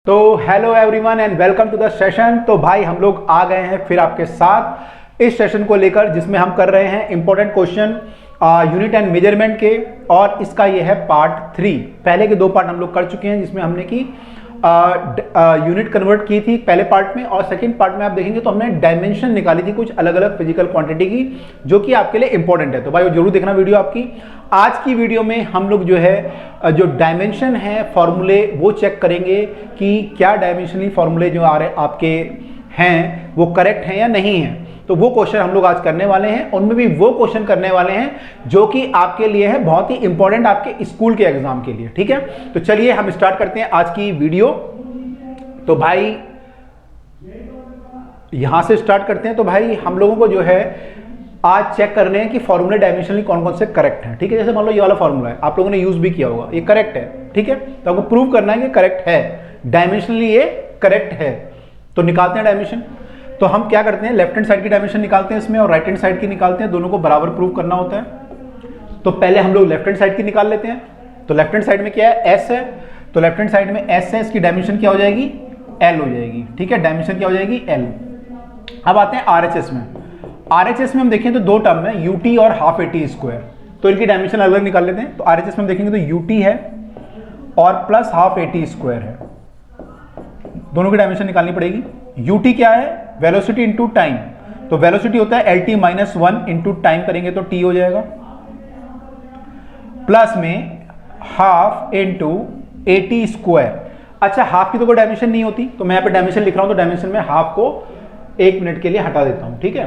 तो hello everyone and welcome to the session. तो भाई हम लोग आ गए हैं फिर आपके साथ इस सेशन को लेकर, जिसमें हम कर रहे हैं important question unit and measurement के, और इसका ये है पार्ट 3। पहले के 2 पार्ट हम लोग कर चुके हैं, जिसमें हमने की यूनिट कन्वर्ट की थी पहले पार्ट में, और सेकंड पार्ट में आप देखेंगे तो हमने डायमेंशन निकाली थी कुछ अलग अलग फिजिकल क्वांटिटी की, जो कि आपके लिए इंपॉर्टेंट है। तो भाई जरूर देखना वीडियो आपकी। आज की वीडियो में हम लोग जो है जो डायमेंशन है फॉर्मूले वो चेक करेंगे कि क्या डायमेंशनली फॉर्मूले जो आ रहे आपके हैं वो करेक्ट हैं या नहीं है। तो वो क्वेश्चन हम लोग आज करने वाले हैं, उनमें भी वो क्वेश्चन करने वाले हैं जो कि आपके लिए है बहुत ही इंपॉर्टेंट आपके स्कूल के एग्जाम के लिए। ठीक है, तो चलिए हम स्टार्ट करते हैं आज की वीडियो। तो भाई यहां से स्टार्ट करते हैं। तो भाई हम लोगों को जो है आज चेक करने हैं कि फॉर्मूले डायमेंशनली कौन कौन से करेक्ट हैं। ठीक है, जैसे मान लो ये वाला फॉर्मूला है, आप लोगों ने यूज भी किया होगा, ये करेक्ट है। ठीक है, तो आपको प्रूव करना है कि करेक्ट है, डायमेंशनली ये करेक्ट है। तो निकालते हैं डायमेंशन। तो हम क्या करते हैं, लेफ्ट हैंड साइड की डायमेंशन निकालते हैं इसमें और राइट हैंड साइड की निकालते हैं, दोनों को बराबर प्रूव करना होता है। तो पहले हम लोग लेफ्ट हैंड साइड की निकाल लेते हैं। तो लेफ्ट हैंड साइड में क्या है, एस है, तो लेफ्ट हैंड साइड में एस है, इसकी डायमेंशन क्या हो जाएगी, एल हो जाएगी। ठीक है, डायमेंशन क्या हो जाएगी, एल। अब आते हैं आरएचएस में। आरएचएस में हम देखें तो 2 टर्म है, यूटी और हाफ एटी स्क्वायर, तो इनकी डायमेंशन अलग निकाल लेते हैं। तो आरएचएस में हम देखेंगे तो यूटी है और प्लस हाफ एटी स्क्वायर है, दोनों की डायमेंशन निकालनी पड़ेगी। यूटी क्या है, वेलोसिटी इंटू टाइम, तो वेलोसिटी होता है L T minus 1 into time करेंगे तो टी हो जाएगा, प्लस में हाफ इंटू एटी स्क्वायर। अच्छा, हाफ की तो कोई डायमेंशन नहीं होती, तो मैं यहाँ पे डायमेंशन लिख रहा हूं, तो डायमेंशन में हाफ को 1 मिनट के लिए हटा देता हूं। ठीक है,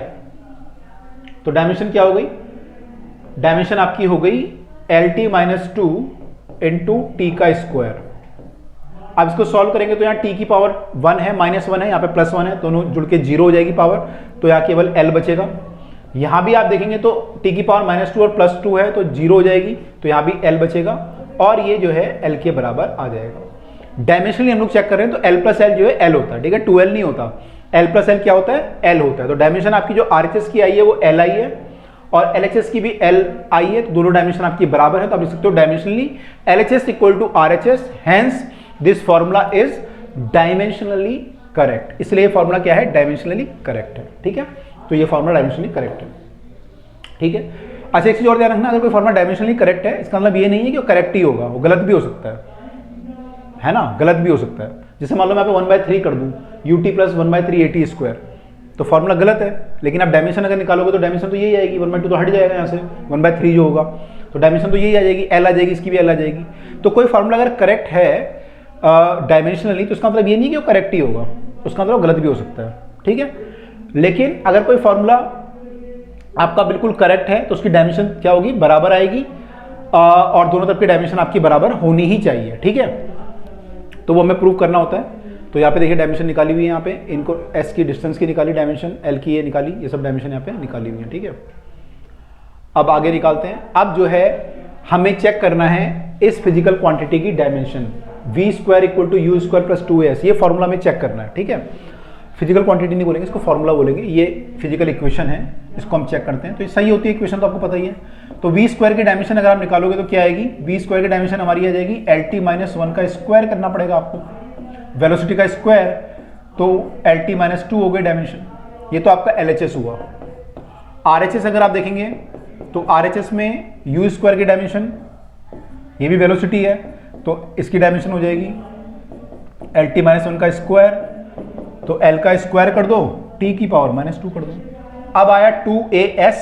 तो डायमेंशन क्या हो गई, डायमेंशन आपकी हो गई L T minus 2 into T का स्क्वायर। अब इसको सॉल्व करेंगे तो यहाँ t की पावर 1 है, -1 है, यहाँ पे +1 है, दोनों जुड़ के 0 हो जाएगी पावर, तो यहाँ केवल l बचेगा। यहाँ भी आप देखेंगे तो t की पावर -2 और +2 है, तो 0 हो जाएगी, तो यहाँ भी l बचेगा, और ये जो है l के बराबर आ जाएगा। डायमेंशनली हम लोग चेक कर रहे हैं तो l प्लस एल जो है l होता है। ठीक है, 2l नहीं होता, l प्लस एल क्या होता है, l होता है। तो डायमेंशन आपकी जो आरएचएस की आई है वो li है, और एलएचएस की भी li है, तो दोनों डायमेंशन आपकी बराबर है। तो आप लिख सकते हो dimensionally LHS equal to RHS, hence this formula is dimensionally correct. इसलिए फॉर्मूला क्या है, डायमेंशनली करेक्ट है। ठीक है, तो ये फॉर्मूला डायमेंशनली करेक्ट है। ठीक है, अच्छा एक चीज और ध्यान रखना, अगर कोई फॉर्मूला डायमेंशनली करेक्ट है, इसका मतलब ये नहीं है कि वो करेक्ट ही होगा, वो गलत भी हो सकता है ना, गलत भी हो सकता है। जैसे मान लो मैं 1/3 कर दूं, ut प्लस 1/3 AT स्क्वायर, तो फॉर्मूला गलत है, लेकिन आप डायमेंशन अगर निकालोगे तो डायमेंशन तो यही आएगी, 1/2 तो हट जाएगा यहाँ से, 1/3 जो होगा, तो डायमेंशन तो यही आ जाएगी, एल आ जाएगी, इसकी भी एल आ जाएगी। तो कोई फॉर्मूला अगर करेक्ट है डायमेंशनली, तो उसका मतलब ये नहीं कि वो करेक्ट ही होगा, उसका मतलब गलत भी हो सकता है। ठीक है, लेकिन अगर कोई फॉर्मूला आपका बिल्कुल करेक्ट है तो उसकी डायमेंशन क्या होगी, बराबर आएगी, और दोनों तरफ की डायमेंशन आपकी बराबर होनी ही चाहिए। ठीक है, तो वो हमें प्रूव करना होता है। तो यहाँ पे देखिए डायमेंशन निकाली हुई है, यहाँ पे इनको एस की डिस्टेंस की निकाली डायमेंशन, एल की ये निकाली, ये सब डायमेंशन यहाँ पे निकाली हुई है। ठीक है, अब आगे निकालते हैं। अब जो है हमें चेक करना है इस फिजिकल क्वांटिटी की dimension, v² equal to u² plus 2as, ये फॉर्मूला में चेक करना है। ठीक है, फिजिकल क्वांटिटी नहीं बोलेंगे, इसको फॉर्मूला बोलेंगे। ये फिजिकल इक्वेशन है, इसको हम चेक करते हैं। तो ये सही होती है इक्वेशन, तो आपको पता ही है। तो v² की डायमेंशन अगर आप निकालोगे तो क्या आएगी, v² की डायमेंशन हमारी आ जाएगी lt माइनस 1 का स्क्वायर करना पड़ेगा आपको, वेलोसिटी का स्क्वायर, तो lt माइनस 2 हो गई डायमेंशन। ये तो आपका LHS हुआ। RHS अगर आप देखेंगे तो RHS में u² की डायमेंशन, ये भी वेलोसिटी है, तो इसकी डायमेंशन हो जाएगी lt माइनस 1 का स्क्वायर, तो l का स्क्वायर कर दो, t की पावर -2 कर दो। अब आया 2as,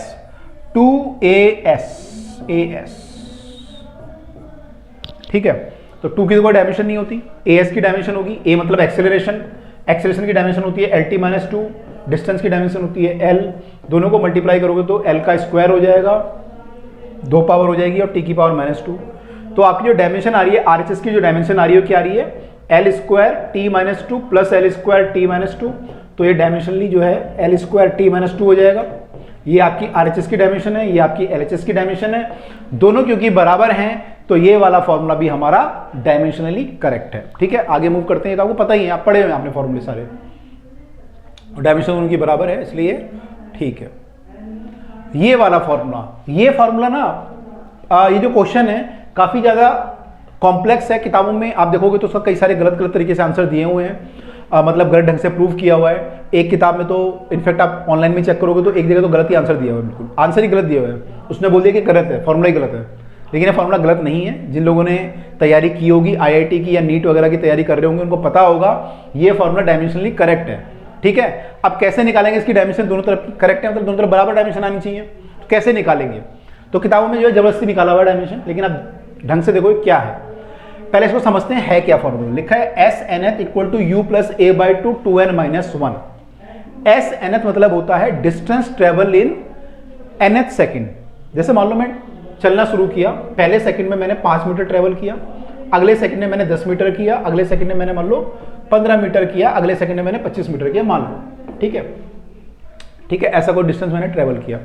ठीक है, तो 2 की तो कोई डायमेंशन नहीं होती, as की डायमेंशन होगी, a मतलब एक्सेलरेशन, एक्सेलरेशन की डायमेंशन होती है lt माइनस 2, डिस्टेंस की डायमेंशन होती है l, दोनों को मल्टीप्लाई करोगे तो l का स्क्वायर हो जाएगा, 2 पावर हो जाएगी, और t की पावर -2। तो आपकी जो डायमेंशन आ रही है आरएचएस की, जो डायमेंशन आ रही है क्या आ रही है, l² t-2 plus l² t-2, तो ये डायमेंशनली जो है l² t-2 हो जाएगा। ये आपकी आरएचएस की डायमेंशन है, ये आपकी एलएचएस की डायमेंशन है, दोनों क्योंकि बराबर हैं तो ये वाला फॉर्मूला भी हमारा डायमेंशनली करेक्ट है। ठीक है, आगे मूव करते हैं। तो आपको पता ही है, आप पढ़े हुए हैं आपने फॉर्मूले सारे, डायमेंशन उनकी बराबर है, इसलिए ठीक है। ये वाला फॉर्मूला, ये फॉर्मूला ना, ये जो क्वेश्चन है काफी ज्यादा कॉम्प्लेक्स है, किताबों में आप देखोगे तो उसका कई सारे गलत गलत तरीके से आंसर दिए हुए हैं, मतलब गलत ढंग से प्रूव किया हुआ है। एक किताब में तो इनफैक्ट आप ऑनलाइन में चेक करोगे तो एक जगह तो गलत ही आंसर दिया हुआ है, बिल्कुल आंसर ही गलत दिया हुआ है, उसने बोल दिया कि गलत है, फॉर्मूला ही गलत है। लेकिन ये फॉर्मूला गलत नहीं है। जिन लोगों ने तैयारी की होगी IIT की या नीट वगैरह की तैयारी कर रहे होंगे उनको पता होगा ये फॉर्मूला डायमेंशनली करेक्ट है, ठीक है। अब कैसे निकालेंगे इसकी डायमेंशन, दोनों तरफ की करेक्ट है, मतलब दोनों तरफ बराबर डायमेंशन आनी चाहिए, तो कैसे निकालेंगे? तो किताबों में जो है जबरदस्ती निकाला हुआ डायमेंशन, लेकिन अब ढंग से देखो क्या है, पहले इसको समझते हैं है क्या फॉर्मूला। लिखा है SNth इक्वल टू U प्लस A/2 2n माइनस 1। SNth मतलब होता है distance travel in nth second. जैसे मान लो मैं चलना शुरू किया, पहले सेकंड में मैंने 5 मीटर ट्रेवल किया, अगले सेकंड में मैंने 10 मीटर किया, अगले सेकंड में मैंने मान लो 15 मीटर किया, अगले सेकंड में मैंने 25 मीटर किया, मान लो, ठीक है, ठीक है, ऐसा कोई डिस्टेंस मैंने ट्रेवल किया।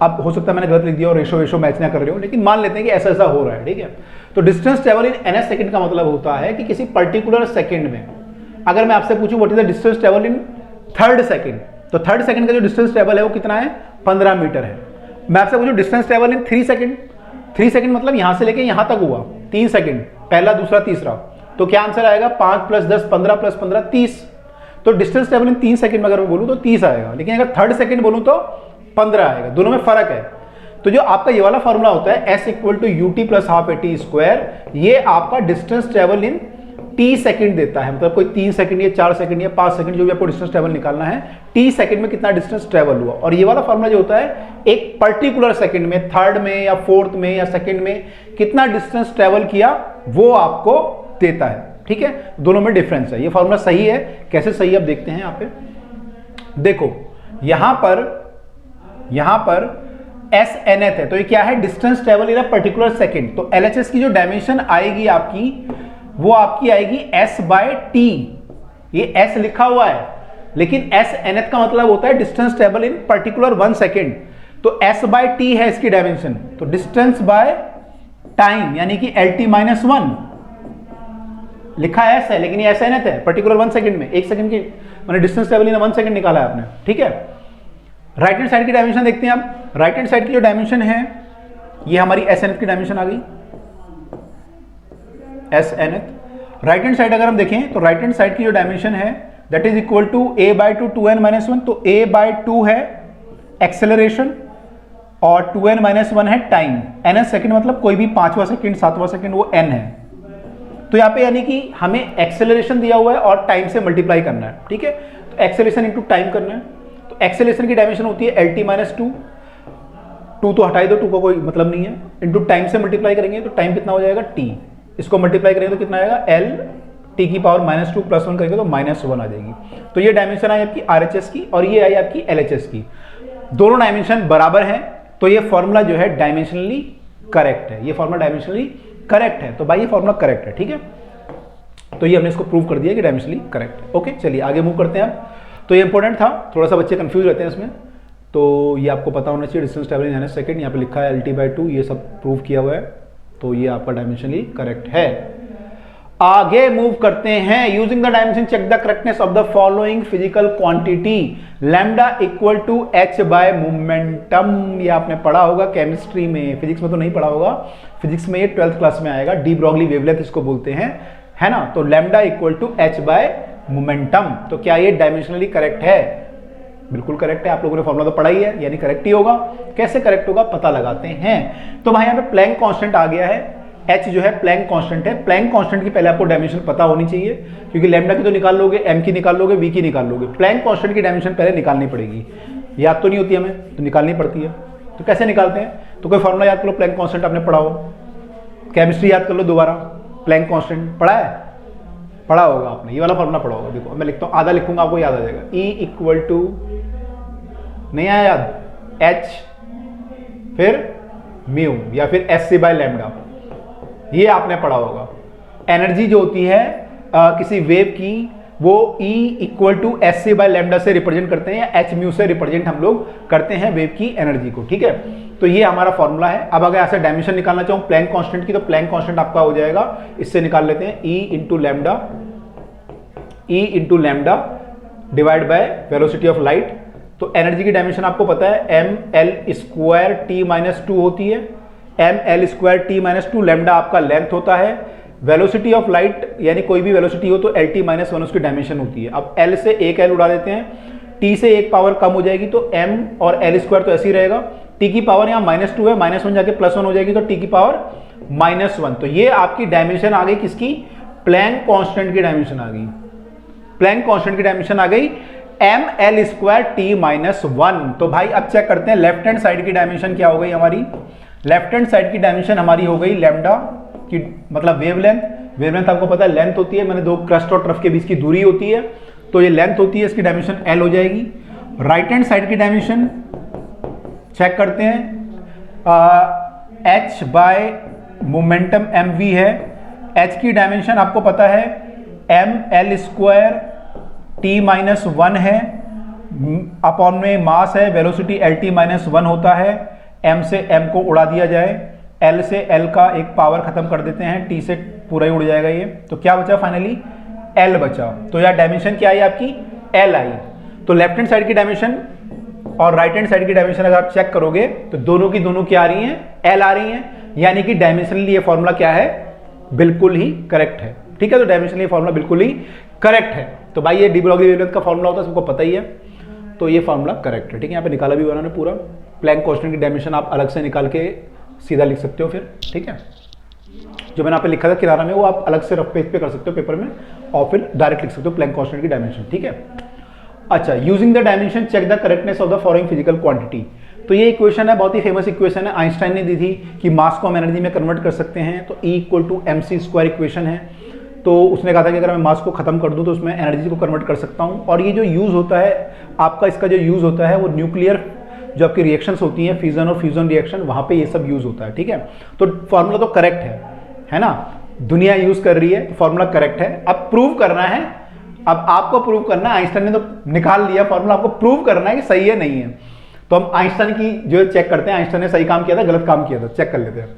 अब हो सकता है मैंने गलत लिख दिया और रेशो मैच ना कर रहे हो, लेकिन मान लेते हैं कि ऐसा ऐसा हो रहा है, ठीक है। तो distance travel in nth second का मतलब होता है कि किसी पर्टिकुलर सेकंड में, अगर मैं आपसे पूछूं what is the distance travel in third second, तो थर्ड सेकंड का जो डिस्टेंस ट्रेवल है वो कितना है? 15 मीटर है। मैं आपसे पूछूं डिस्टेंस ट्रेवल इन 3 सेकंड, 3 सेकंड मतलब यहां से लेके यहां तक हुआ 3 सेकंड, पहला दूसरा तीसरा, तो क्या आंसर आएगा? 5 + 10 15 + 15 30। तो डिस्टेंस ट्रेवल इन 3 सेकंड में अगर मैं बोलूं तो 30 आएगा, लेकिन अगर थर्ड सेकंड बोलूं तो 15 आएगा, दोनों में फर्क है। तो जो आपका ये वाला फॉर्मूला होता है S = UT + ½ AT², ये आपका डिस्टेंस ट्रेवल इन T सेकंड देता है, मतलब कोई 3 सेकंड या 4 सेकंड या 5 सेकंड जो भी आपको डिस्टेंस ट्रेवल निकालना है, T सेकंड में कितना डिस्टेंस ट्रेवल हुआ। और ये वाला फॉर्मूला जो होता है एक पर्टिकुलर सेकंड में, थर्ड में या फोर्थ में या सेकंड में कितना डिस्टेंस ट्रेवल किया वो आपको देता है, ठीक है। दोनों में डिफरेंस है। ये फॉर्मूला सही है, कैसे सही है अब देखते हैं। यहाँ पे देखो, यहां पर SNth है, तो ये क्या है? Distance travel in a particular second. तो LHS की जो डायमेंशन आएगी आपकी, वो आपकी आएगी S/T। ये S लिखा हुआ है, लेकिन SNth का मतलब होता है डिस्टेंस ट्रेवल इन पर्टिकुलर 1 सेकंड। तो S/T है इसकी डायमेंशन, तो डिस्टेंस बाय टाइम यानी कि LT-1 लिखा है S है, लेकिन ये SNth है, पर्टिकुलर 1 सेकंड में, 1 सेकंड की मैंने डिस्टेंस ट्रेवल इन 1 सेकंड निकाला है आपने, ठीक है। राइट हैंड साइड की डायमेंशन देखते हैं आप। राइट हैंड साइड की जो डायमेंशन है ये हमारी SNth की डायमेंशन आ गई, SNth। राइट हैंड साइड अगर हम देखें तो राइट हैंड साइड की जो डायमेंशन है that is equal to A/2 2n-1। तो A/2 है एक्सेलरेशन और 2n-1 है टाइम। nth सेकंड मतलब कोई भी 5वां सेकंड 7वां सेकंड वो n है। तो यहाँ पे यानी कि हमें एक्सेलरेशन दिया हुआ है और टाइम से मल्टीप्लाई करना है, ठीक है। तो एक्सेलरेशन इंटू टाइम करना है। तो एक्सेलरेशन की डायमेंशन होती है LT-2, 2 तो हटाई दो, 2 का कोई मतलब नहीं है, इंटू टाइम से मल्टीप्लाई करेंगे तो टाइम कितना हो जाएगा? T। इसको मल्टीप्लाई करेंगे तो कितना आएगा? LT⁻² -2 + 1 करेंगे तो -1 आ जाएगी। तो ये डायमेंशन आई आपकी RHS की और ये आई आपकी LHS की, दोनों डायमेंशन बराबर हैं। तो ये फॉर्मूला जो है डायमेंशनली करेक्ट है, ये फॉर्मूला डायमेंशनली करेक्ट है। तो भाई ये फॉर्मूला करेक्ट है, ठीक है। तो ये हमने इसको प्रूव कर दिया कि डायमेंशनली करेक्ट है। ओके, चलिए आगे मूव करते हैं अब। तो ये इंपॉर्टेंट था, थोड़ा सा बच्चे कंफ्यूज रहते हैं इसमें, तो ये आपको पता होना चाहिए। Distance travel in nth second, यहाँ पे लिखा है LT/2, ये सब प्रूव किया हुआ है, तो ये आपका डायमेंशनली करेक्ट है। आगे मूव करते हैं। Using the dimension check the correctness of the following physical quantity. Lambda equal to h/मोमेंटम, ये आपने पढ़ा होगा केमिस्ट्री में, फिजिक्स में तो नहीं पढ़ा होगा, फिजिक्स में ये 12th क्लास में आएगा। डी ब्रॉगली वेवलेंथ इसको बोलते हैं, है ना। तो लैम्डा इक्वल टू h/मोमेंटम, तो क्या ये डायमेंशनली करेक्ट है? बिल्कुल करेक्ट है। आप लोगों ने फॉर्मूला तो पढ़ा ही है, यानी करेक्ट ही होगा। कैसे करेक्ट होगा पता लगाते हैं। तो भाई यहाँ पे प्लैंक कांस्टेंट आ गया है, h जो है प्लैंक कांस्टेंट है। प्लैंक कांस्टेंट की पहले आपको डायमेंशन पता होनी चाहिए, क्योंकि लैम्डा की तो निकाल लोगे, m की निकाल लोगे, v की निकाल लोगे। प्लैंक कांस्टेंट की डायमेंशन पहले निकालनी पड़ेगी, याद तो नहीं होती हमें, तो निकालनी पड़ती है। तो कैसे निकालते हैं? तो कोई फॉर्मूला याद कर लो, प्लैंक कांस्टेंट आपने पढ़ा हो, केमिस्ट्री याद कर लो दोबारा। प्लैंक कांस्टेंट पढ़ा है, पढ़ा होगा आपने, ये वाला फॉर्मूला पढ़ा होगा। देखो मैं लिखता हूँ, आधा लिखूंगा आपको याद आ जाएगा। E = नहीं आया याद, h फिर म्यू या फिर SC/λ, ये आपने पढ़ा होगा। एनर्जी जो होती है किसी वेव की, वो E = SC/λ से रिप्रेजेंट करते हैं, या h म्यू से रिप्रेजेंट हम लोग करते हैं वेव की एनर्जी को, ठीक है। तो ये हमारा फॉर्मूला है। अब अगर ऐसे डायमेंशन निकालना चाहूँ प्लैंक कांस्टेंट की, तो प्लैंक कांस्टेंट आपका हो जाएगा, इससे निकाल लेते हैं, E × lambda divide by velocity of light. तो एनर्जी की डायमेंशन आपको पता है mL² T-2 होती है। mL² T-2 लैम्डा आपका लेंथ होता है, वेलोसिटी ऑफ लाइट यानी कोई भी वेलोसिटी हो तो एल टी माइनस वन उसकी डायमेंशन होती है। अब एल से एक एल उड़ा देते हैं, टी से एक पावर कम हो जाएगी तो एम और एल स्क्वायर तो ऐसे ही रहेगा। टी की पावर यहाँ -2 है, -1 जाके +1 हो जाएगी तो टी की पावर -1। तो ये आपकी डायमेंशन आ गई किसकी? प्लैंक कांस्टेंट की डायमेंशन आ गई। प्लैंक कांस्टेंट की डायमेंशन आ गई एम एल स्क्वायर टी -1। तो भाई अब चेक करते हैं लेफ्ट हैंड साइड की डायमेंशन क्या हो गई हमारी। लेफ्ट हैंड साइड की डायमेंशन हमारी हो गई लैम्डा की, मतलब वेवलेंथ। वेवलेंथ आपको पता है लेंथ होती है, मैंने दो क्रस्ट और ट्रफ के बीच की दूरी होती है, तो ये लेंथ होती है, इसकी डायमेंशन एल हो जाएगी। राइट हैंड साइड की डायमेंशन चेक करते हैं, H by momentum M V है। एच की डायमेंशन आपको पता है एम एल स्क्वायर टी -1 है, अपॉन में मास है, वेलोसिटी एल टी -1 होता है। एम से एम को उड़ा दिया जाए, एल से एल का एक पावर खत्म कर देते हैं, टी से पूरा ही उड़ जाएगा ये। तो क्या बचा फाइनली? एल बचा। तो यार डायमेंशन क्या आई आपकी? L I. तो लेफ्ट हैंड साइड की डायमेंशन और राइट हैंड साइड की डायमेंशन अगर आप चेक करोगे तो दोनों की दोनों क्या आ रही हैं? एल आ रही हैं, यानी कि डायमेंशनली ये फॉर्मूला क्या है? बिल्कुल ही करेक्ट है। ठीक है, तो डायमेंशनली फॉर्मूला बिल्कुल ही करेक्ट है। तो भाई ये डी ब्रॉगली वेवलेंथ का फॉर्मूला होता है, सबको पता ही है, तो ये फॉर्मूला करेक्ट है। ठीक है, यहाँ पे निकाला भी उन्होंने पूरा। प्लैंक कांस्टेंट की डायमेंशन आप अलग से निकाल के सीधा लिख सकते हो फिर। ठीक है, जो मैंने यहाँ पे लिखा था किनारा में वो आप अलग से रफ पेज पे कर सकते हो पेपर में, और फिर डायरेक्ट लिख सकते हो प्लैंक कांस्टेंट की डायमेंशन। ठीक है, अच्छा, using the dimension check the correctness of the following physical quantity. तो ये इक्वेशन है, बहुत ही फेमस इक्वेशन है, आइंस्टाइन ने दी थी कि मास को हम एनर्जी में कन्वर्ट कर सकते हैं। तो E = mc² इक्वेशन है, तो उसने कहा था कि अगर मैं मास को खत्म कर दूं तो उसमें एनर्जी को कन्वर्ट कर सकता हूं। और ये जो यूज होता है आपका, इसका जो यूज होता है वो न्यूक्लियर जो आपकी रिएक्शंस होती हैं, फिजन और फ्यूजन रिएक्शन, वहां पे ये सब यूज होता है। ठीक है, तो फॉर्मूला तो करेक्ट है ना, दुनिया यूज कर रही है तो फॉर्मूला करेक्ट है। अब प्रूव करना है, अब आपको प्रूव करना है। आइंस्टाइन ने तो निकाल लिया फॉर्मूला, आपको प्रूव करना है कि सही है नहीं है। तो हम आइंस्टाइन की जो चेक करते हैं, आइंस्टाइन ने सही काम किया था गलत काम किया था, चेक कर लेते हैं।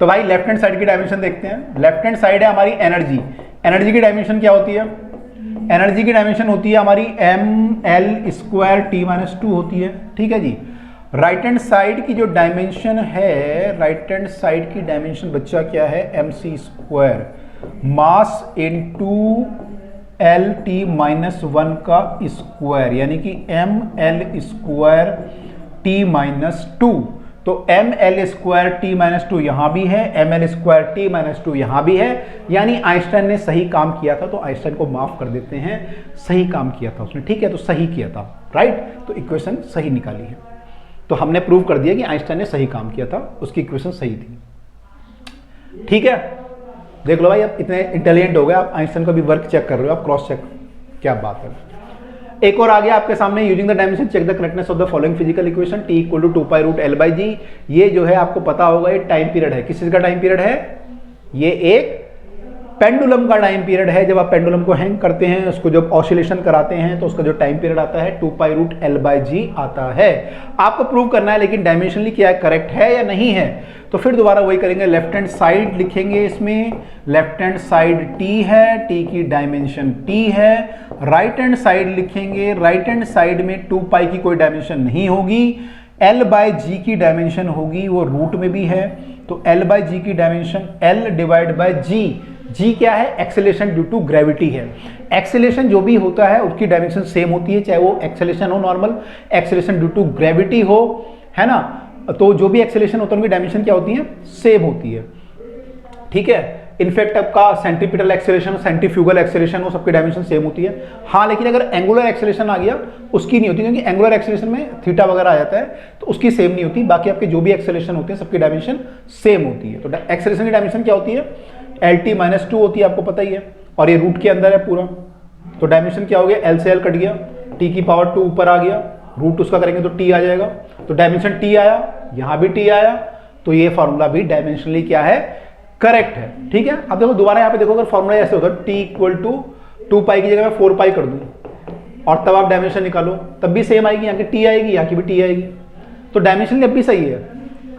तो भाई लेफ्ट हैंड साइड की डायमेंशन देखते हैं। लेफ्ट हैंड साइड है हमारी एनर्जी। एनर्जी की डायमेंशन क्या होती है? एनर्जी की डायमेंशन होती है हमारी एम एल स्क्वायर टी -2 होती है। ठीक है जी। राइट हैंड साइड की जो डायमेंशन है, राइट हैंड साइड की डायमेंशन बच्चा क्या है? mc², mass into L T -1 का स्क्वायर, यानी कि एम एल स्क्वायर टी -2। तो एम एल स्क्वायर टी -2 यहां भी है, एम एल स्क्वायर टी -2 यहां भी है, यानी आइंस्टाइन ने सही काम किया था। तो आइंस्टाइन को माफ कर देते हैं, सही काम किया था उसने। ठीक है, तो सही किया था, राइट, तो इक्वेशन सही निकाली है। तो हमने प्रूव कर दिया कि आइंस्टाइन ने सही काम किया था, उसकी इक्वेशन सही थी। ठीक है, देख लो भाई, आप इतने इंटेलिजेंट हो गए, आप आइंस्टाइन का भी वर्क चेक कर रहे हो, आप क्रॉस चेक, क्या बात है। एक और आ गया आपके सामने, using the dimension check the correctness of the following physical equation. T = 2π√L/g। ये जो है आपको पता होगा, ये टाइम पीरियड है। किस चीज का टाइम पीरियड है? ये एक पेंडुलम का टाइम पीरियड है। जब आप पेंडुलम को हैंग करते हैं, उसको जब ऑसिलेशन कराते हैं, तो उसका जो टाइम पीरियड आता है 2π√L/g आता है। आपको प्रूव करना है लेकिन डायमेंशनली क्या है, करेक्ट है या नहीं है। तो फिर दोबारा वही करेंगे, लेफ्ट हैंड साइड लिखेंगे, इसमें लेफ्ट हैंड साइड t है, t की डायमेंशन t है। राइट हैंड साइड लिखेंगे, राइट हैंड साइड में 2π की कोई डायमेंशन नहीं होगी, L/g की डायमेंशन होगी, वो रूट में भी है। तो L/g की डायमेंशन L/g। g क्या है? एक्सेलेरेशन ड्यू टू ग्रेविटी है। एक्सेलेरेशन जो भी होता है उसकी डायमेंशन सेम होती है, चाहे वो एक्सेलेरेशन हो normal, acceleration due to gravity हो, है ना। तो जो भी एक्सेलेरेशन होता है उनकी डायमेंशन क्या होती है? सेम होती है। ठीक है, इनफैक्ट आपका सेंट्रीपिटल एक्सेलेरेशन, सेंट्रीफ्यूगल एक्सेलेरेशन, वो सबकी डायमेंशन सेम होती है। हाँ, लेकिन अगर एंगुलर एक्सेलेरेशन आ गया उसकी नहीं होती, क्योंकि एंगुलर एक्सेलेरेशन में थीटा वगैरह आ जाता है, तो उसकी सेम नहीं होती। बाकी आपके जो भी एक्सेलेरेशन होते हैं सबकी डायमेंशन सेम होती है। तो एक्सेलेरेशन की डायमेंशन क्या होती है? LT -2 होती है, आपको पता ही है, और ये रूट के अंदर है पूरा। तो डायमेंशन क्या हो गया? L से L कट गया, T की पावर 2 ऊपर आ गया, रूट उसका करेंगे तो T आ जाएगा। तो डायमेंशन T आया, यहां भी T आया, तो ये फॉर्मूला भी डायमेंशनली क्या है? करेक्ट है। ठीक है, अब देखो दोबारा यहाँ पे देखो, अगर फॉर्मूला ऐसे होता है T = 2π की जगह मैं 4π कर दूं, और तब आप डायमेंशन निकालो, तब भी सेम आएगी, यहाँ की T आएगी, यहाँ की भी T आएगी। तो डायमेंशनली अब भी सही है,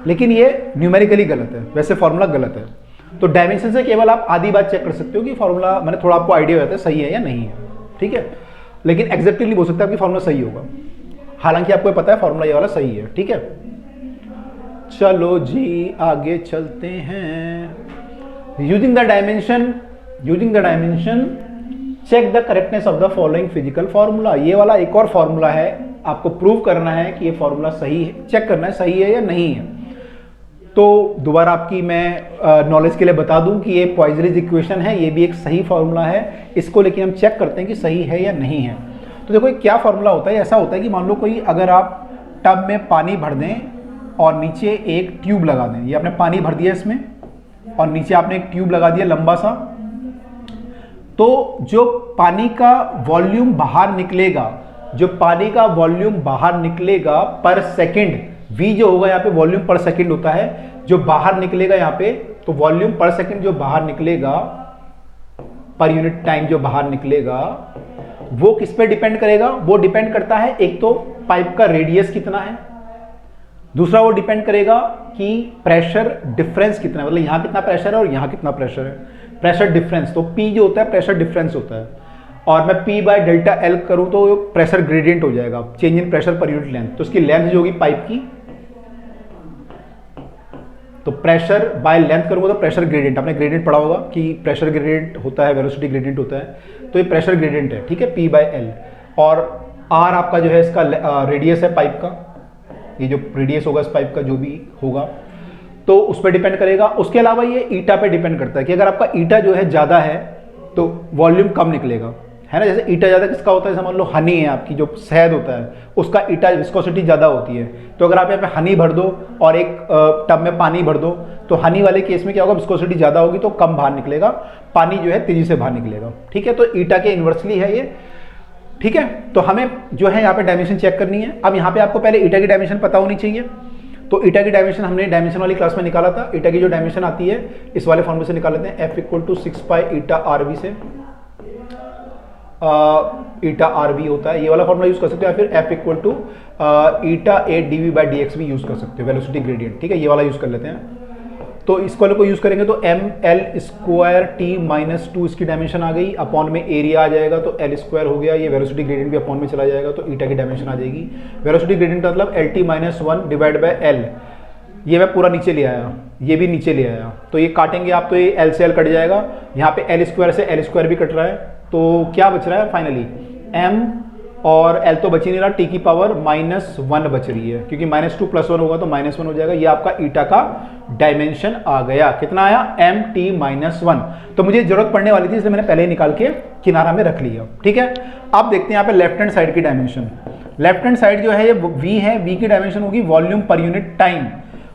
लेकिन ये न्यूमेरिकली गलत है, वैसे फॉर्मूला गलत है। तो डायमेंशन से केवल आप आधी बात चेक कर सकते हो कि फॉर्मूला, मैंने थोड़ा आपको आइडिया हो जाता है सही है या नहीं है। ठीक है, लेकिन एग्जैक्टली नहीं बोल सकते आपकी फॉर्मूला सही होगा, हालांकि आपको पता है फॉर्मूला ये वाला सही है। ठीक है, चलो जी आगे चलते हैं। Using the dimension check the correctness of the following physical formula. ये वाला एक और फॉर्मूला है, आपको प्रूव करना है कि ये फॉर्मूला सही है, चेक करना है सही है या नहीं है। तो दोबारा आपकी मैं नॉलेज के लिए बता दूं कि ये पॉइजनस इक्वेशन है, ये भी एक सही फॉर्मूला है, इसको लेकिन हम चेक करते हैं कि सही है या नहीं है। तो देखो क्या फॉर्मूला होता है, ऐसा होता है कि मान लो कोई अगर आप टब में पानी भर दें और नीचे एक ट्यूब लगा दें, ये आपने पानी भर दिया इसमें और नीचे आपने एक ट्यूब लगा दिया लंबा सा, तो जो पानी का वॉल्यूम बाहर निकलेगा, पर सेकंड, v जो होगा यहाँ पे वॉल्यूम पर सेकंड होता है, जो बाहर निकलेगा यहाँ पे, तो वॉल्यूम पर सेकंड जो बाहर निकलेगा, पर यूनिट टाइम जो बाहर निकलेगा, वो किस पे डिपेंड करेगा? वो डिपेंड करता है एक तो पाइप का रेडियस कितना है, दूसरा वो डिपेंड करेगा कि प्रेशर डिफरेंस कितना है, मतलब यहां कितना प्रेशर है और यहां कितना प्रेशर है, प्रेशर डिफरेंस। तो P जो होता है प्रेशर डिफरेंस होता है, और मैं P बाय डेल्टा L करूं तो प्रेशर ग्रेडियंट हो जाएगा, change in pressure per unit length. तो उसकी लेंथ जो होगी पाइप की, तो प्रेशर बाय लेंथ करूंगा तो प्रेशर ग्रेडियंट, आपने ग्रेडियंट पढ़ा होगा कि प्रेशर ग्रेडियंट होता है, वेलोसिटी ग्रेडियंट होता है, तो ये प्रेशर ग्रेडियंट है, ठीक है, P बाय L। और R आपका जो है इसका रेडियस है पाइप का, ये जो रेडियस होगा इस पाइप का जो भी होगा, तो उस पर डिपेंड करेगा। उसके अलावा ये ईटा पे डिपेंड करता है कि अगर आपका ईटा जो है ज़्यादा है तो वॉल्यूम कम निकलेगा, है ना। जैसे ईटा ज़्यादा किसका होता है, समझ लो हनी है आपकी, जो शहद होता है उसका ईटा विस्कोसिटी ज़्यादा होती है, तो अगर आप यहाँ पे हनी भर दो और एक टब में पानी भर दो, तो हनी वाले केस में क्या होगा, विस्कोसिटी ज़्यादा होगी तो कम बाहर निकलेगा, पानी जो है तेजी से बाहर निकलेगा, ठीक है। तो ईटा के इन्वर्सली है ये, ठीक है। तो हमें जो है यहाँ पे डायमेंशन चेक करनी है। अब यहाँ पे आपको पहले ईटा की डायमेंशन पता होनी चाहिए, तो ईटा की डायमेंशन हमने डायमेंशन वाली क्लास में निकाला था। ईटा की जो डायमेंशन आती है इस वाले फॉर्मूले से निकाल लेते हैं, F = 6 पाई ईटा RV से, ईटा RV होता है, ये वाला फॉर्मूला यूज कर सकते हो, या फिर F = ईटा A dV/dx भी यूज कर सकते हो, वेलोसिटी ग्रेडियंट, ठीक है, ये वाला यूज कर लेते हैं। तो इस वाले को यूज करेंगे तो mL²T-2 इसकी डायमेंशन आ गई, अपॉन में एरिया आ जाएगा तो L² हो गया, ये वेलोसिटी ग्रेडियंट भी अपॉन में चला जाएगा तो ईटा की डायमेंशन आ जाएगी। वेलोसिटी ग्रेडियंट मतलब LT-1 डिवाइड बाय L, ये मैं पूरा नीचे ले आया, ये भी नीचे ले आया, तो ये काटेंगे आप तो ये L से L कट जाएगा, यहाँ पे L² से L² भी कट रहा है, तो क्या बच रहा है फाइनली m, और L तो बच ही नहीं रहा, T की पावर -1 बच रही है, क्योंकि -2 + 1 होगा तो -1 हो जाएगा। ये आपका ईटा का डायमेंशन आ गया, कितना आया, mt-1। तो मुझे जरूरत पड़ने वाली थी इसलिए मैंने पहले ही निकाल के किनारा में रख लिया, ठीक है। अब देखते हैं यहाँ पे लेफ्ट हैंड साइड की डायमेंशन। लेफ्ट हैंड साइड जो है ये v है, v की डायमेंशन होगी वॉल्यूम पर यूनिट टाइम,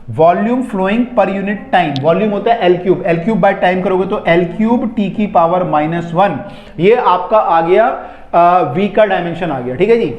वॉल्यूम फ्लोइंग पर यूनिट टाइम, वॉल्यूम होता है L³ बाय टाइम करोगे तो L³ T की पावर -1, ये आपका आ गया v का डायमेंशन आ गया, ठीक है जी।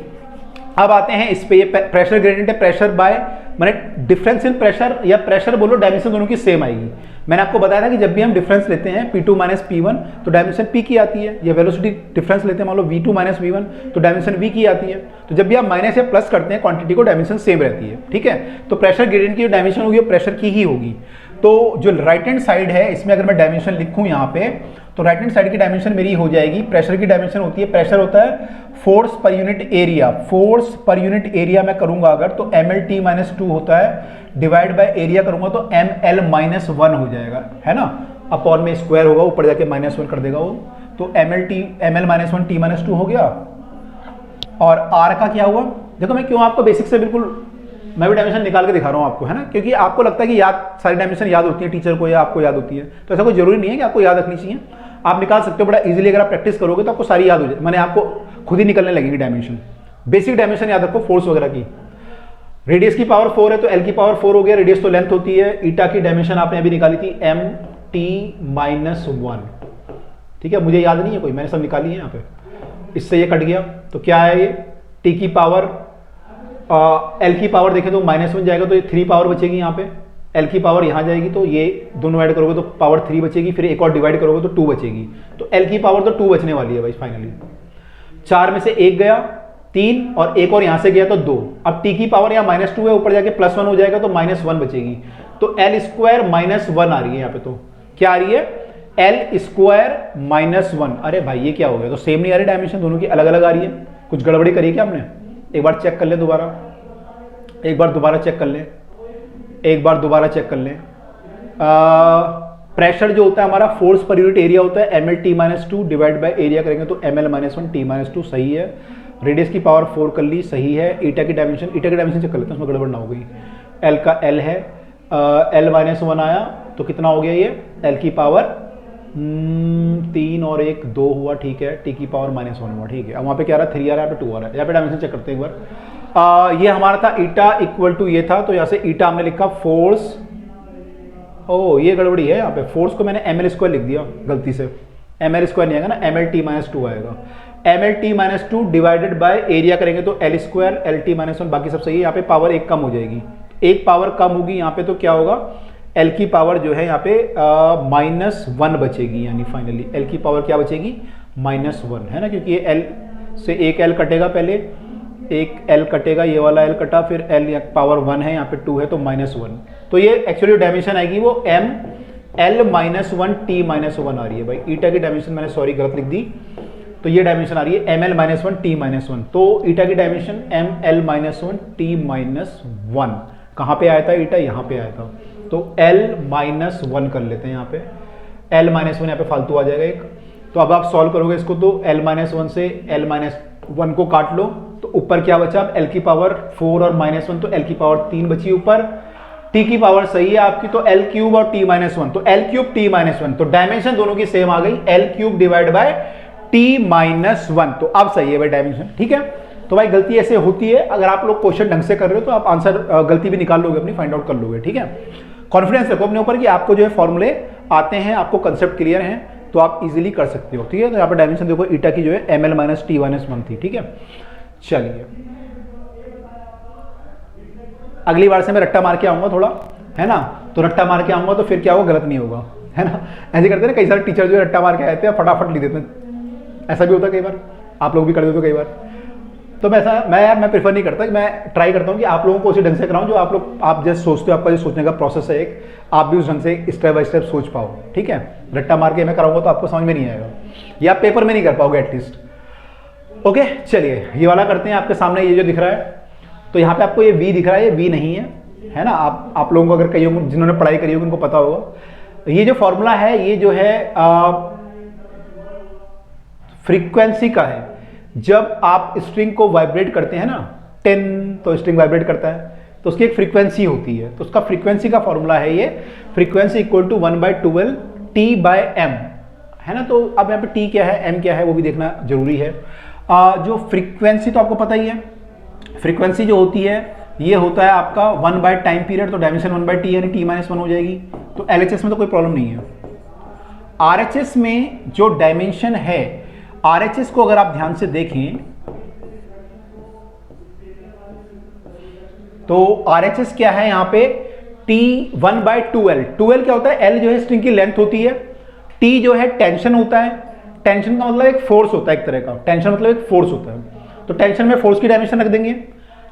अब आते हैं इस पे, ये प्रेशर ग्रेडियंट है, प्रेशर बाय माने डिफरेंस इन प्रेशर या प्रेशर बोलो, डायमेंशन दोनों की सेम आएगी। मैंने आपको बताया था कि जब भी हम डिफरेंस लेते हैं P2 - P1 तो डायमेंशन P की आती है, या वेलोसिटी डिफरेंस लेते हैं मान लो V2 - V1 तो डायमेंशन V की आती है। तो जब भी आप माइनस या प्लस करते हैं क्वांटिटी को, डायमेंशन सेम रहती है, ठीक है। तो प्रेशर ग्रेडियंट की जो डायमेंशन होगी वो प्रेशर की ही होगी। तो जो राइट हैंड साइड है इसमें अगर मैं डायमेंशन लिखूं यहाँ पे, तो राइट हैंड साइड की डायमेंशन मेरी हो जाएगी, प्रेशर की डायमेंशन होती है, प्रेशर होता है force per unit area, force per unit area मैं करूंगा अगर तो mL-T-2 होता है, डिवाइड बाय एरिया करूंगा तो mL-1 हो जाएगा, है ना, अपॉन में स्क्वायर होगा, ऊपर जाके -1 कर देगा वो, तो mL-1 T-2 हो गया। और R का क्या हुआ, देखो मैं क्यों आपको बेसिक से बिल्कुल मैं भी डायमेंशन निकाल के दिखा रहा हूँ आपको, है ना, क्योंकि आपको लगता है कि सारी डायमेंशन याद होती है टीचर को या आपको याद होती है, तो ऐसा कोई जरूरी नहीं है कि आपको याद रखनी चाहिए, आप निकाल सकते हो बड़ा इजीली। अगर आप प्रैक्टिस करोगे तो आपको सारी याद हो जाए, मैंने आपको खुद ही निकलने लगेगी डायमेंशन। बेसिक डायमेंशन याद रखो, फोर्स वगैरह की, रेडियस की पावर 4 है तो L की पावर 4 हो गया, रेडियस तो लेंथ होती है। ईटा की डायमेंशन आपने अभी निकाली थी mt-1, ठीक है, मुझे याद नहीं है कोई, मैंने सब निकाली है यहाँ पे, इससे ये कट गया तो क्या है ये, T की पावर L की पावर देखें तो -1 जाएगा तो ये 3 पावर बचेगी यहाँ पे, L की पावर यहाँ जाएगी तो ये दोनों ऐड करोगे तो पावर 3 बचेगी, फिर एक और डिवाइड करोगे तो 2 बचेगी, तो L की पावर तो 2 बचने वाली है भाई फाइनली। 4 में से 1 गया 3 और एक और यहाँ से गया तो 2, अब T की पावर यहाँ -2 है, ऊपर जाके +1 हो जाएगा तो -1 बचेगी, तो L² -1 आ रही है यहाँ पे, तो क्या आ रही है L² -1। अरे भाई ये क्या हो गया, तो सेम नहीं आ रही डायमेंशन, दोनों की अलग अलग आ रही है, कुछ गड़बड़ी करी क्या आपने, एक बार चेक कर ले दोबारा, एक बार दोबारा चेक कर ले, एक बार दोबारा चेक कर ले। प्रेशर जो होता है हमारा फोर्स पर यूनिट एरिया होता है ml-2 डिवाइड बाय एरिया करेंगे तो ml-1 t-2 सही है। रेडियस की पावर 4 कर ली, सही है। ईटा की डायमेंशन चेक कर लेते हैं उसमें गड़बड़ ना हो गई। एल का एल है, l-1 आया तो कितना हो गया ये, एल की पावर 3 और 1 2 हुआ, ठीक है। टी की पावर -1 हुआ, ठीक है। अब वहाँ पे क्या आ रहा है 3 आ रहा है, यहाँ पे 2 आ रहा है। यहाँ पे डायमेंशन चेक करते हैं एक बार। ये हमारा था ईटा इक्वल टू ये था, तो यहाँ से ईटा हमने लिखा फोर्स, ओ ये गड़बड़ी है यहाँ पे, फोर्स को मैंने ml² लिख दिया गलती से, ml² नहीं आएगा ना, ml-t-2 आएगा। ml-t-2 डिवाइडेड बाय एरिया करेंगे तो l² lt-1 बाकी सब सही है। यहाँ पे पावर 1 कम हो जाएगी, एक पावर कम होगी यहाँ पे, तो क्या होगा l की पावर जो है यहाँ पे -1 बचेगी, यानी फाइनली l की पावर क्या बचेगी, -1 है ना, क्योंकि ये l से एक l कटेगा, पहले एक l कटेगा, ये वाला l कटा, फिर l पावर 1 है यहाँ पे 2 है तो -1, तो ये एक्चुअली डायमेंशन आएगी वो ml-1 t-1 आ रही है भाई। ईटा की डायमेंशन मैंने सॉरी गलत लिख दी, तो ये डायमेंशन आ रही है ml-1 t-1, तो ईटा की डायमेंशन ml-1 t-1 कहाँ पे आया था, ईटा यहाँ पे आया था, तो l-1 कर लेते हैं यहाँ पे, l-1 यहाँ पे फालतू आ जाएगा एक। तो अब आप सॉल्व करोगे इसको तो l-1 से l-1 को काट लो, तो ऊपर क्या बचा, अब l की पावर 4 और -1 तो l की पावर 3 बची ऊपर, t की पावर सही है आपकी तो l³ और t-1 तो l³ t-1, तो डायमेंशन दोनों की सेम आ गई, l³ डिवाइड बाय t-1, तो अब सही है भाई डायमेंशन, ठीक है। तो भाई गलती ऐसे होती है, अगर आप लोग क्वेश्चन ढंग से कर रहे हो तो आप आंसर गलती भी निकाल लोगे अपनी, फाइंड आउट कर लोगे, ठीक है। कॉन्फिडेंस रखो अपने ऊपर कि आपको जो है फॉर्मूले आते हैं, आपको कंसेप्ट क्लियर है, तो आप इजीली कर सकते हो, ठीक है। तो यहाँ पर डायमेंशन देखो ईटा की जो है ml-t-1 थी, ठीक है। चलिए अगली बार से मैं रट्टा मार के आऊंगा थोड़ा, है ना, तो रट्टा मार के आऊंगा तो फिर क्या होगा, गलत नहीं होगा, है ना। ऐसे करते हैं ना कई सारे टीचर जो है रट्टा मार के आते हैं फटाफट लिख देते हैं, ऐसा भी होता है कई बार, आप लोग भी कर देते हो कई बार। तो मैं प्रेफर नहीं करता, मैं ट्राई करता हूँ कि आप लोगों को उसी ढंग से कराऊँ जो आप जैसे सोचते हो, आपका जो सोचने का प्रोसेस है एक, आप भी उस ढंग से स्टेप बाय स्टेप सोच पाओ, ठीक है। रट्टा मार के मैं कराऊंगा तो आपको समझ में नहीं आएगा, या पेपर में नहीं कर पाओगे एटलीस्ट। ओके चलिए ये वाला करते हैं, आपके सामने ये जो दिख रहा है, तो यहाँ पे आपको ये V दिख रहा है, ये V नहीं है ना। आप लोगों को अगर कई जिन्होंने पढ़ाई करी होगी उनको पता होगा, ये जो फॉर्मूला है ये जो है फ्रीक्वेंसी का है। जब आप स्ट्रिंग को वाइब्रेट करते हैं ना 10, तो स्ट्रिंग वाइब्रेट करता है तो उसकी एक फ्रीक्वेंसी होती है, तो उसका फ्रीक्वेंसी का फॉर्मूला है ये, फ्रीक्वेंसी इक्वल टू 1/12 t/m, है ना। तो अब यहाँ पे t क्या है, m क्या है, वो भी देखना जरूरी है। जो फ्रीक्वेंसी तो आपको पता ही है, फ्रीक्वेंसी जो होती है ये होता है आपका 1 टाइम पीरियड, तो डायमेंशन 1/t यानी t-1 हो जाएगी। तो LHS में तो कोई प्रॉब्लम नहीं है। RHS में जो डायमेंशन है, RHS को अगर आप ध्यान से देखें तो RHS क्या है यहाँ पे, t1/2l, 2l क्या होता है, l जो है स्ट्रिंग की लेंथ होती है, t जो है टेंशन होता है, टेंशन का मतलब एक फोर्स होता है, एक तरह का टेंशन मतलब एक फोर्स होता है, तो टेंशन में फोर्स की डायमेंशन रख देंगे।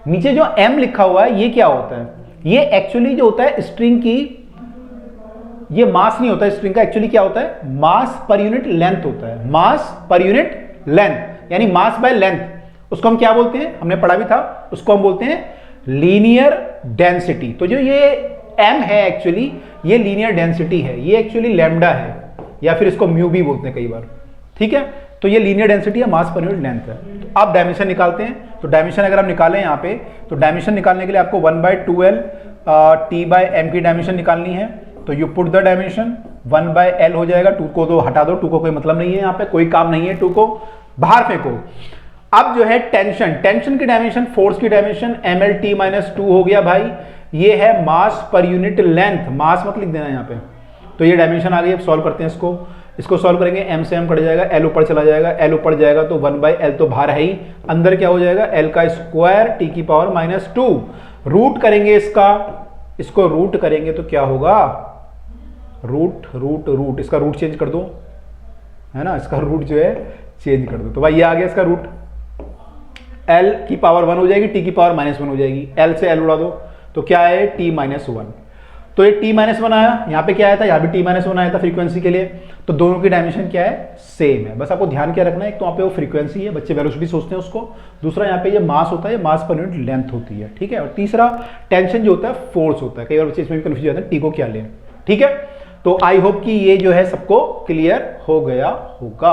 नीचे जो m लिखा हुआ है ये क्या होता है, ये एक्चुअली जो होता है स्ट्रिंग की, ये मास नहीं होता है स्ट्रिंग का, एक्चुअली क्या होता है, मास पर यूनिट लेंथ होता है, मास पर यूनिट लेंथ, यानी मास बाय लेंथ, उसको हम क्या बोलते हैं, हमने पढ़ा भी था, उसको हम बोलते हैं लीनियर डेंसिटी। तो जो ये m है एक्चुअली ये लीनियर डेंसिटी है, ये एक्चुअली लैम्डा है, या फिर इसको म्यू भी बोलते हैं कई बार, ठीक है। तो ये लीनियर डेंसिटी है, मास पर यूनिट लेंथ है। तो आप डायमेंशन निकालते हैं, तो डायमेंशन अगर आप निकालें यहाँ पे, तो डायमेंशन निकालने के लिए आपको 1/2l t/m की डायमेंशन निकालनी है, तो you put the dimension 1/l हो जाएगा, 2 को तो हटा दो, 2 को कोई मतलब नहीं है, यहाँ पे कोई काम नहीं है, 2 को बाहर फेंको। अब जो है टेंशन की डायमेंशन, फोर्स की डायमेंशन ml-t-2 हो गया भाई, ये है मास पर यूनिट लेंथ, मास मत लिख देना यहाँ पे। तो ये डायमेंशन आ गई। अब सॉल्व करते हैं इसको सॉल्व करेंगे, m से m कट जाएगा, l ऊपर चला जाएगा, l ऊपर जाएगा तो 1/l तो बाहर है ही, अंदर क्या हो जाएगा, l का स्क्वायर t की पावर -2, रूट करेंगे इसको रूट करेंगे तो क्या होगा, रूट इसका रूट चेंज कर दो, है ना, इसका रूट जो है चेंज कर दो, तो भाई ये आ गया इसका रूट, l की पावर 1 हो जाएगी, t की पावर -1 हो जाएगी, l से l उड़ा दो तो क्या है t-1, तो ये t-1 आया, यहाँ पे क्या आया था, यहाँ भी t-1 आया था फ्रीक्वेंसी के लिए, तो दोनों की डायमेंशन क्या है, सेम है। बस आपको ध्यान क्या रखना है, एक तो वहाँ पे वो फ्रीक्वेंसी है, बच्चे वेलोसिटी सोचते हैं उसको, दूसरा यहाँ पे ये मास होता है, मास पर यूनिट लेंथ होती है, ठीक है, और तीसरा टेंशन जो होता है फोर्स होता है। कई बार बच्चे इसमें भी कंफ्यूज जाते हैं टी को क्या लें, ठीक है। तो आई होप कि ये जो है सबको क्लियर हो गया होगा।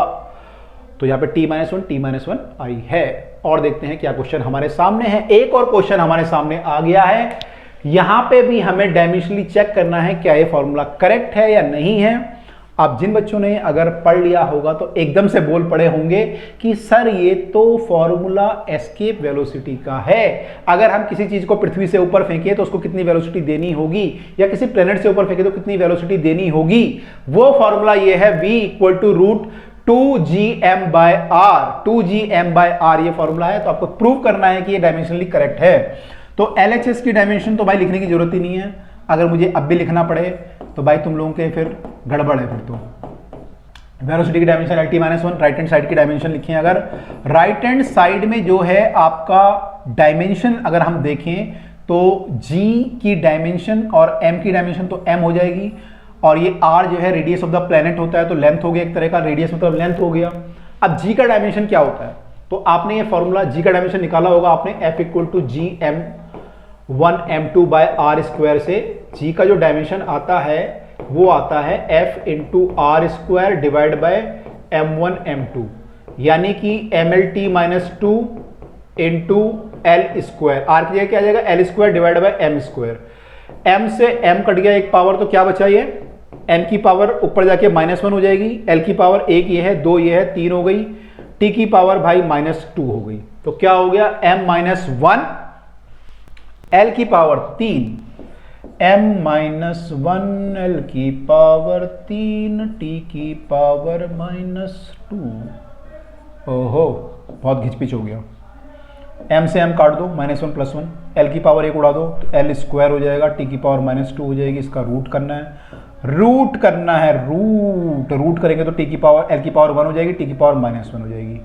तो यहां पे t-1 आई है। और देखते हैं क्या क्वेश्चन हमारे सामने है। एक और क्वेश्चन हमारे सामने आ गया है। यहां पे भी हमें डायमेंशनली चेक करना है क्या ये फॉर्मूला करेक्ट है या नहीं है। अब जिन बच्चों ने अगर पढ़ लिया होगा तो एकदम से बोल पड़े होंगे कि सर ये तो फॉर्मूला एस्केप वेलोसिटी का है। अगर हम किसी चीज को पृथ्वी से ऊपर फेंके तो उसको कितनी वेलोसिटी देनी होगी, या किसी प्लेनेट से ऊपर फेंके तो कितनी वेलोसिटी देनी होगी। वो फॉर्मूला ये है v = √2gm/r। 2gm/r ये फॉर्मूला है। तो आपको प्रूव करना है कि ये डायमेंशनली करेक्ट है। तो LHS की डायमेंशन तो भाई लिखने की जरूरत ही नहीं है। अगर मुझे अब भी लिखना पड़े तो भाई तुम लोगों के फिर गड़बड़ है। फिर तो वेलोसिटी की dimension LT-1, right hand side की डायमेंशन लिखें। अगर राइट हैंड साइड में जो है आपका डायमेंशन अगर हम देखें तो g की डायमेंशन और m की डायमेंशन तो m हो जाएगी, और ये r जो है रेडियस ऑफ द प्लेनेट होता है, तो लेंथ हो गया एक तरह का, रेडियस मतलब लेंथ हो गया। अब g का डायमेंशन क्या होता है, तो आपने ये फॉर्मूला g का डायमेंशन निकाला होगा आपने, F = gm1m2/r² से। g का जो डायमेंशन आता है वो आता है F × r² / m1m2, यानी कि mlt-2 × l²। r की जगह क्या आ जाएगा, l² / m²। m से m कट गया एक पावर, तो क्या बचा ये m की पावर ऊपर जाके -1 हो जाएगी, l की पावर 1 ये है, 2 ये है, 3 हो गई, t की पावर भाई -2 हो गई। तो क्या हो गया m-1 l की पावर 3, m-1 l की पावर 3 t की पावर -2। ओहो बहुत घिचपिच हो गया। m से m काट दो, -1 + 1, l की पावर 1 उड़ा दो तो l² हो जाएगा, t की पावर -2 हो जाएगी। इसका रूट करना है, रूट करेंगे तो t की पावर l की पावर 1 हो जाएगी, t की पावर -1 हो जाएगी,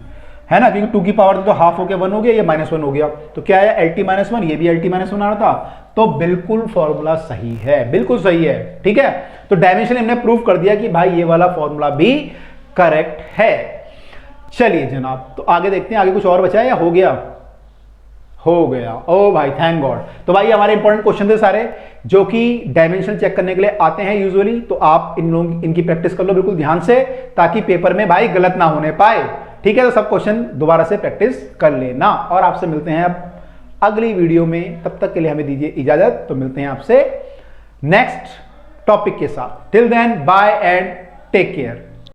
है ना, क्योंकि 2 की पावर तो हाफ हो गया, 1 हो गया, ये -1 हो गया। तो क्या है LT-1, ये भी LT-1 आ रहा था। तो बिल्कुल फॉर्मूला सही है, बिल्कुल सही है, ठीक है। तो डायमेंशन हमने प्रूव कर दिया कि भाई ये वाला फॉर्मूला भी करेक्ट है। चलिए जनाब, तो आगे देखते हैं, आगे कुछ और बचा है या हो गया? हो गया। ओ भाई थैंक गॉड। तो भाई हमारे इंपॉर्टेंट क्वेश्चन थे सारे जो कि डायमेंशन चेक करने के लिए आते हैं यूजुअली। तो आप इनकी प्रैक्टिस कर लो बिल्कुल ध्यान से, ताकि पेपर में भाई गलत ना होने पाए, ठीक है। तो सब क्वेश्चन दोबारा से प्रैक्टिस कर लेना, और आपसे मिलते हैं अब अगली वीडियो में। तब तक के लिए हमें दीजिए इजाजत। तो मिलते हैं आपसे नेक्स्ट टॉपिक के साथ। Till then bye and take care.